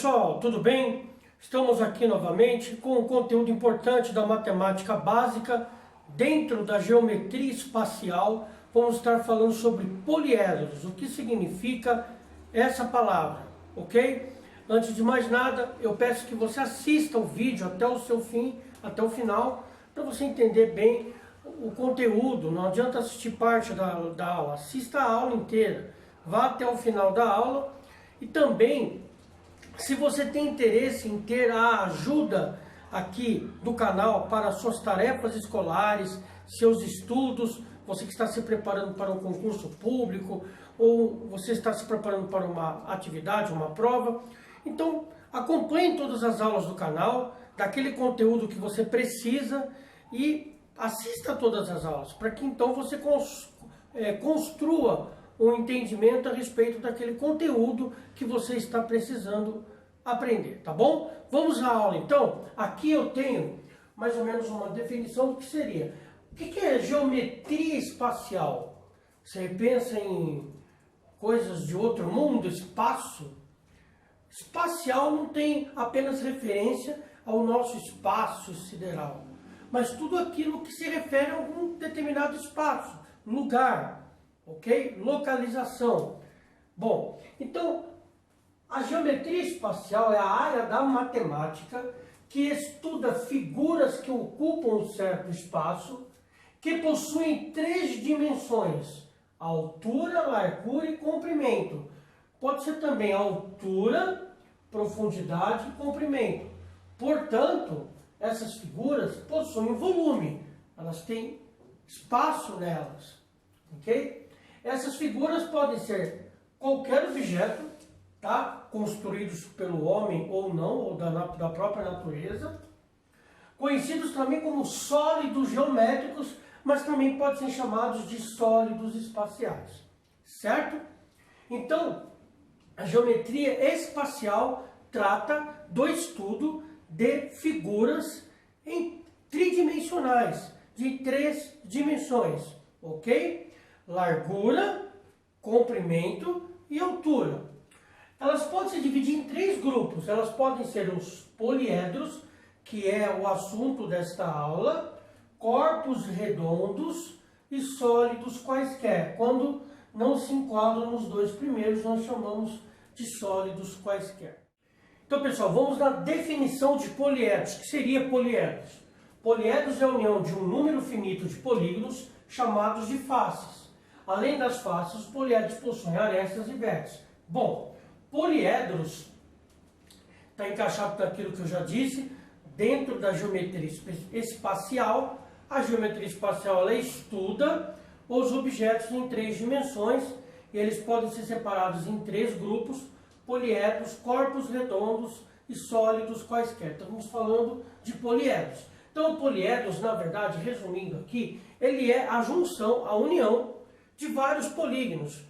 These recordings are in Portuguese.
pessoal, tudo bem? Estamos aqui novamente com um conteúdo importante da matemática básica dentro da geometria espacial. Vamos estar falando sobre poliedros, o que significa essa palavra, ok? Antes de mais nada, eu peço que você assista o vídeo até o seu fim, até o final, para você entender bem o conteúdo. Não adianta assistir parte da aula, assista a aula inteira, vá até o final da aula. E também, se você tem interesse em ter a ajuda aqui do canal para suas tarefas escolares, seus estudos, você que está se preparando para um concurso público ou você está se preparando para uma atividade, uma prova, então acompanhe todas as aulas do canal, daquele conteúdo que você precisa e assista todas as aulas, para que então você construa um entendimento a respeito daquele conteúdo que você está precisando aprender, tá bom? Vamos à aula então. Aqui eu tenho mais ou menos uma definição do que seria. O que é geometria espacial? Você pensa em coisas de outro mundo, espaço? Espacial não tem apenas referência ao nosso espaço sideral, mas tudo aquilo que se refere a algum determinado espaço, lugar, ok? Localização. Bom, então a geometria espacial é a área da matemática que estuda figuras que ocupam um certo espaço, que possuem três dimensões: altura, largura e comprimento. Pode ser também altura, profundidade e comprimento. Portanto, essas figuras possuem volume, elas têm espaço nelas, ok? Essas figuras podem ser qualquer objeto, tá? Construídos pelo homem ou não, ou da própria natureza, conhecidos também como sólidos geométricos, mas também podem ser chamados de sólidos espaciais, certo? Então, a geometria espacial trata do estudo de figuras tridimensionais, de três dimensões, ok? Largura, comprimento e altura. Elas podem se dividir em três grupos. Elas podem ser os poliedros, que é o assunto desta aula, corpos redondos e sólidos quaisquer. Quando não se enquadram nos dois primeiros, nós chamamos de sólidos quaisquer. Então, pessoal, vamos na definição de poliedros. O que seria poliedros? Poliedros é a união de um número finito de polígonos chamados de faces. Além das faces, os poliedros possuem arestas e vértices. Bom, poliedros está encaixado naquilo que eu já disse, dentro da geometria espacial. A geometria espacial ela estuda os objetos em três dimensões e eles podem ser separados em três grupos: poliedros, corpos redondos e sólidos quaisquer. Estamos falando de poliedros. Então, poliedros, na verdade, resumindo aqui, ele é a junção, a união de vários polígonos,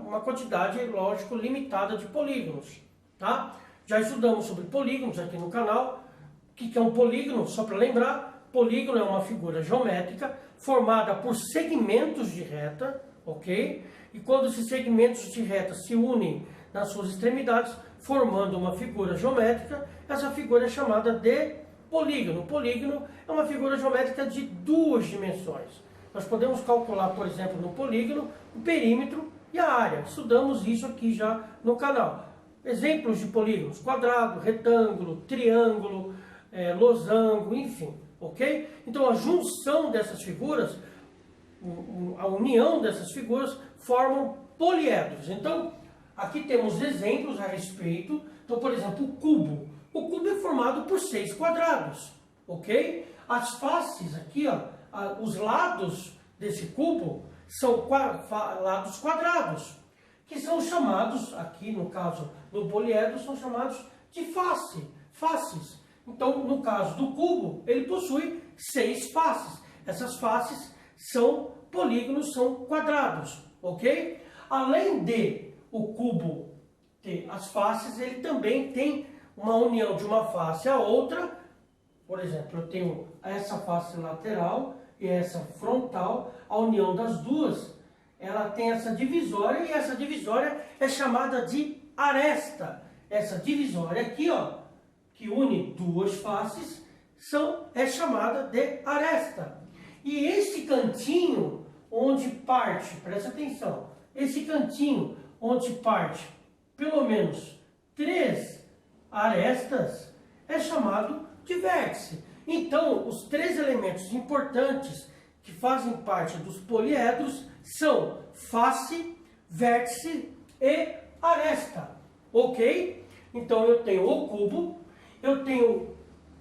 uma quantidade, lógico, limitada de polígonos, tá? Já estudamos sobre polígonos aqui no canal. O que é um polígono? Só para lembrar, polígono é uma figura geométrica formada por segmentos de reta, ok? E quando esses segmentos de reta se unem nas suas extremidades, formando uma figura geométrica, essa figura é chamada de polígono. O polígono é uma figura geométrica de duas dimensões. Nós podemos calcular, por exemplo, no polígono, o perímetro e a área. Estudamos isso aqui já no canal. Exemplos de polígonos: quadrado, retângulo, triângulo, losango, enfim, ok? Então a junção dessas figuras, a união dessas figuras formam poliedros. Então, aqui temos exemplos a respeito. Então, por exemplo, o cubo. O cubo é formado por 6 quadrados, ok? As faces aqui, ó, os lados desse cubo são lados quadrados, que são chamados, aqui no caso do poliedro, são chamados de faces. Então, no caso do cubo, ele possui 6 faces. Essas faces são polígonos, são quadrados, ok? Além de o cubo ter as faces, ele também tem uma união de uma face a outra. Por exemplo, eu tenho essa face lateral e essa frontal. A união das duas, ela tem essa divisória, e essa divisória é chamada de aresta. essa divisória aqui, ó, que une duas faces, é chamada de aresta. E esse cantinho onde parte, presta atenção, esse cantinho onde parte pelo menos 3 arestas é chamado de vértice. Então, os 3 elementos importantes que fazem parte dos poliedros são face, vértice e aresta. Ok? Então, eu tenho o cubo,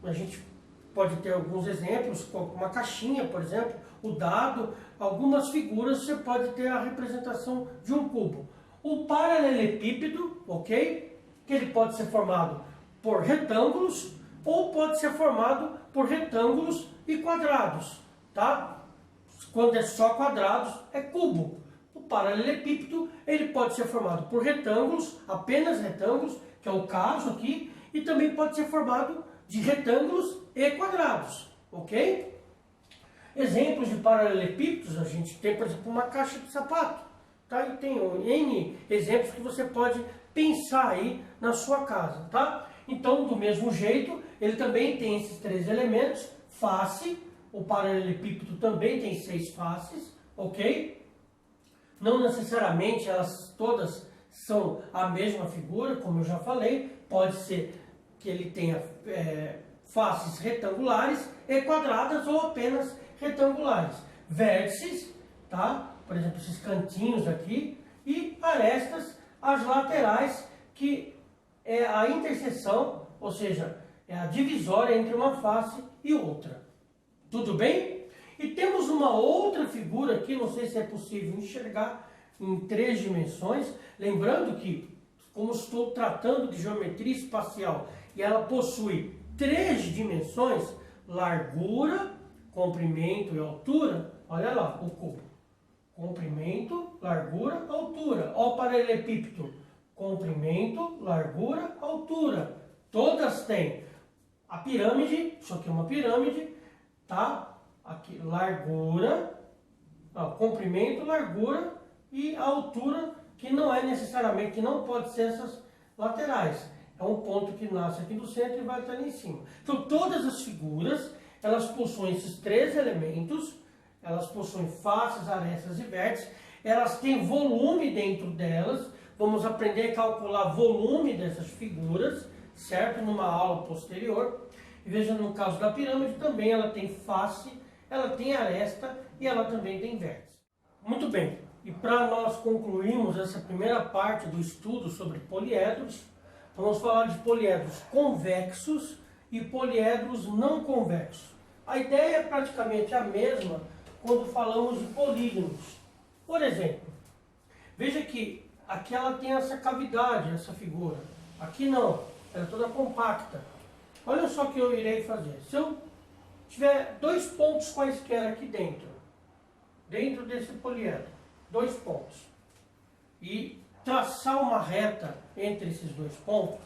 a gente pode ter alguns exemplos, como uma caixinha, por exemplo, o dado, algumas figuras, você pode ter a representação de um cubo. O paralelepípedo, ok? Que ele pode ser formado por retângulos ou pode ser formado por retângulos e quadrados, tá? Quando é só quadrados, é cubo. O paralelepípedo, ele pode ser formado por retângulos, apenas retângulos, que é o caso aqui, e também pode ser formado de retângulos e quadrados, ok? Exemplos de paralelepípedos, a gente tem, por exemplo, uma caixa de sapato, tá? E tem N exemplos que você pode pensar aí na sua casa, tá? Então, do mesmo jeito, ele também tem esses 3 elementos, face, o paralelepípedo também tem 6 faces, ok? Não necessariamente elas todas são a mesma figura, como eu já falei, pode ser que ele tenha faces retangulares e quadradas ou apenas retangulares. Vértices, tá? Por exemplo, esses cantinhos aqui, e arestas, as laterais, que é a interseção, ou seja, é a divisória entre uma face e outra. Tudo bem? E temos uma outra figura aqui, não sei se é possível enxergar em 3 dimensões, lembrando que, como estou tratando de geometria espacial, e ela possui 3 dimensões, largura, comprimento e altura, olha lá o cubo. Comprimento, largura, altura. Olha o paralelepípedo. Comprimento, largura, altura. Todas têm. A pirâmide, isso aqui é uma pirâmide, tá? Aqui, largura, comprimento, largura e a altura, que não é necessariamente, que não pode ser essas laterais. É um ponto que nasce aqui do centro e vai estar ali em cima. Então, todas as figuras, elas possuem esses 3 elementos, elas possuem faces, arestas e vértices, elas têm volume dentro delas, vamos aprender a calcular volume dessas figuras, certo? Numa aula posterior. E veja, no caso da pirâmide, também ela tem face, ela tem aresta e ela também tem vértice. Muito bem, e para nós concluirmos essa primeira parte do estudo sobre poliedros, vamos falar de poliedros convexos e poliedros não convexos. A ideia é praticamente a mesma quando falamos de polígonos. Por exemplo, veja que aqui ela tem essa cavidade, essa figura. Aqui não, ela é toda compacta. Olha só o que eu irei fazer. Se eu tiver 2 pontos quaisquer aqui dentro desse poliedro, 2 pontos, e traçar uma reta entre esses 2 pontos,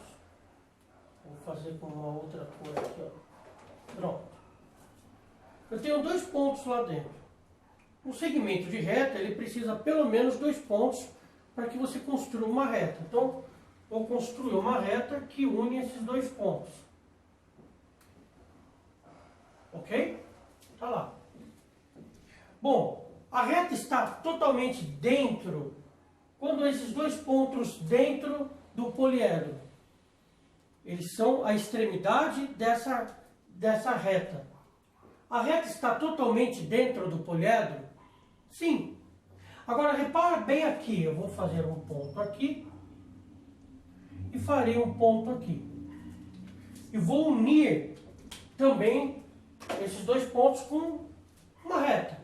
vou fazer com uma outra cor aqui, ó. Pronto. Eu tenho 2 pontos lá dentro. Um segmento de reta, ele precisa pelo menos 2 pontos para que você construa uma reta. Então, vou construir uma reta que une esses 2 pontos. Ok? Tá lá. Bom, a reta está totalmente dentro, quando esses 2 pontos dentro do poliedro, eles são a extremidade dessa reta. A reta está totalmente dentro do poliedro? Sim. Agora, repara bem aqui, eu vou fazer um ponto aqui e farei um ponto aqui. E vou unir também esses 2 pontos com uma reta.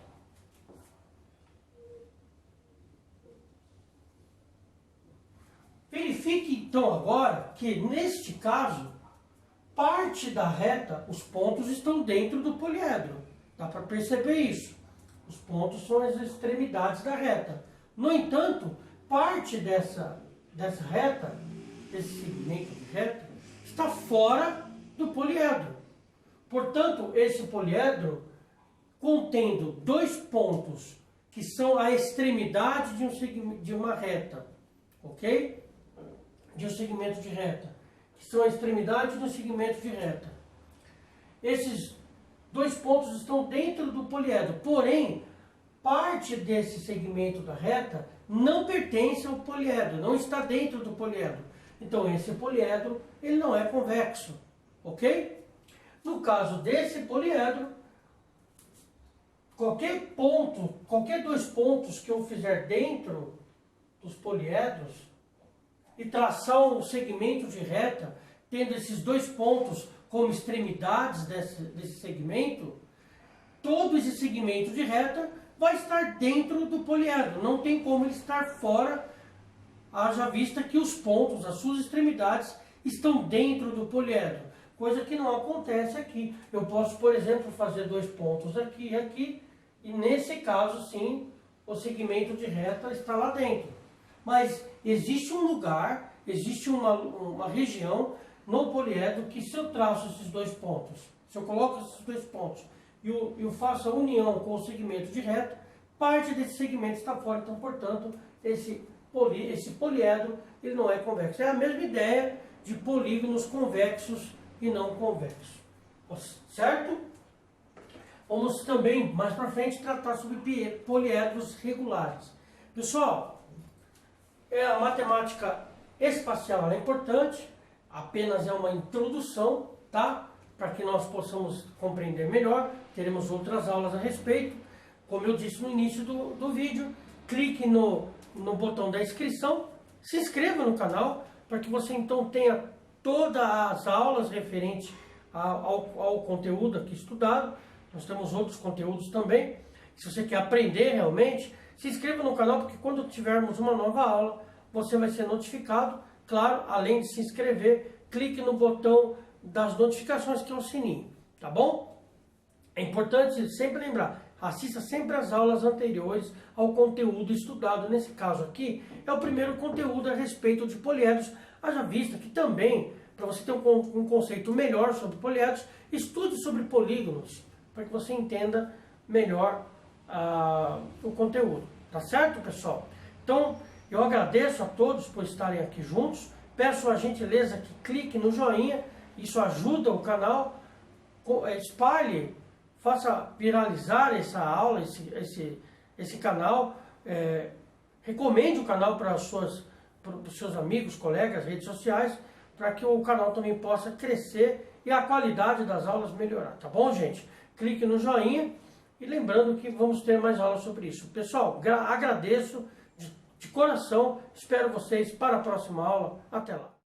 Verifique então agora que, neste caso, parte da reta, os pontos estão dentro do poliedro. Dá para perceber isso. Os pontos são as extremidades da reta. No entanto, parte dessa reta, desse segmento de reta, está fora do poliedro. Portanto, esse poliedro, contendo 2 pontos que são a extremidade de uma reta, ok? de um segmento de reta, que são a extremidade do segmento de reta. Esses dois pontos estão dentro do poliedro, porém, parte desse segmento da reta não pertence ao poliedro, não está dentro do poliedro. Então, esse poliedro, ele não é convexo, ok? No caso desse poliedro, qualquer ponto, qualquer dois pontos que eu fizer dentro dos poliedros e traçar um segmento de reta, tendo esses dois pontos como extremidades desse segmento, todo esse segmento de reta vai estar dentro do poliedro. Não tem como ele estar fora, haja vista que os pontos, as suas extremidades, estão dentro do poliedro. Coisa que não acontece aqui. Eu posso, por exemplo, fazer dois pontos aqui e aqui, e nesse caso, sim, o segmento de reta está lá dentro. Mas existe um lugar, existe uma região no poliedro que, se eu traço esses dois pontos, se eu coloco esses dois pontos e eu faço a união com o segmento de reta, parte desse segmento está fora. Então, portanto, esse poliedro ele não é convexo. É a mesma ideia de polígonos convexos e não convexos. Certo? Vamos também, mais para frente, tratar sobre poliedros regulares. Pessoal, a matemática espacial é importante, apenas é uma introdução, tá? Para que nós possamos compreender melhor. Teremos outras aulas a respeito. Como eu disse no início do vídeo, clique no botão da inscrição, se inscreva no canal, para que você então tenha todas as aulas referentes ao conteúdo aqui estudado. Nós temos outros conteúdos também. Se você quer aprender realmente, se inscreva no canal, porque quando tivermos uma nova aula, você vai ser notificado. Claro, além de se inscrever, clique no botão das notificações, que é o sininho, tá bom? É importante sempre lembrar, assista sempre às aulas anteriores ao conteúdo estudado. Nesse caso aqui, é o primeiro conteúdo a respeito de poliedros. Haja vista que também, para você ter um conceito melhor sobre poliedros, estude sobre polígonos, para que você entenda melhor o conteúdo. Tá certo, pessoal? Então, eu agradeço a todos por estarem aqui juntos. Peço a gentileza que clique no joinha, isso ajuda o canal. Espalhe, faça viralizar essa aula, esse canal. Recomende o canal para os seus amigos, colegas, redes sociais, para que o canal também possa crescer e a qualidade das aulas melhorar. Tá bom, gente? Clique no joinha e lembrando que vamos ter mais aulas sobre isso. Pessoal, agradeço de coração, espero vocês para a próxima aula. Até lá.